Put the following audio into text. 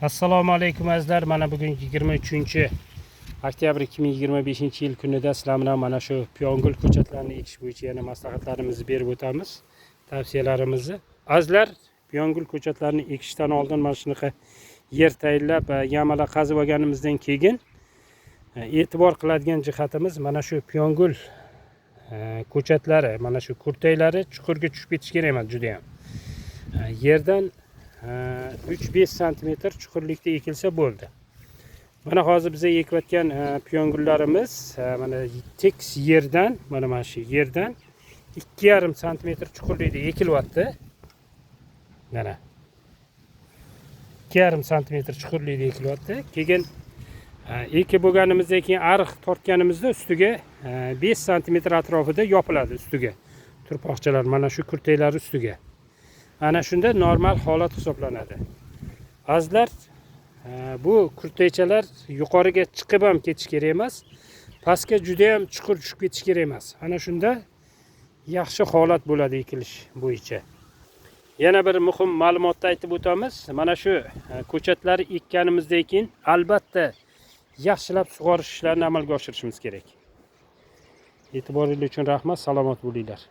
Assalomu alaykum azizlar. Mana bugun 23-oktyabr 2025-yil kunida sizlar bilan mana shu piyongul ko'chatlarini ekish bo'yicha yana maslahatlarimizni berib o'tamiz, tavsiyalarimizni. Azizlar, piyongul ko'chatlarini ekishdan oldin mana shunaqa yer tayinlab, yamalar qazib olganimizdan keyin e'tibor qiladigan jihatimiz mana shu piyongul ko'chatlari, mana shu kurtaylari chuqurga tushib ketish kerak emas juda ham. Yerdan 3-5 cm chuqurlikda ekilsa bo'ldi. Mana hozir biz ekayotgan piyongullarimiz mana tekis yerdan, mana shu yerdan 2,5 cm chuqurlikda ekilyapti. Mana 2,5 cm chuqurlikda ekilyapti. Keyin ekib bo'lganimizdan keyin ariq tortganimizda ustiga 5 cm atrofida yopiladi ustiga. Turpoqchalar mana shu kurtaylar ustiga. Ana shunda normal holat hisoblanadi. Azizlar, bu kurtaychalar yuqoriga chiqib ham ketish kerak emas, pastga juda ham chuqur tushib ketish kerak emas. Ana shunda yaxshi holat bo'ladi ekilish bo'yicha. Yana bir muhim ma'lumotni aytib o'tamiz. Mana shu ko'chatlarni ekkanimizdan keyin albatta yaxshilab sug'orish ishlarini amalga oshirishimiz kerak. E'tiboringiz uchun rahmat, salomat bo'linglar.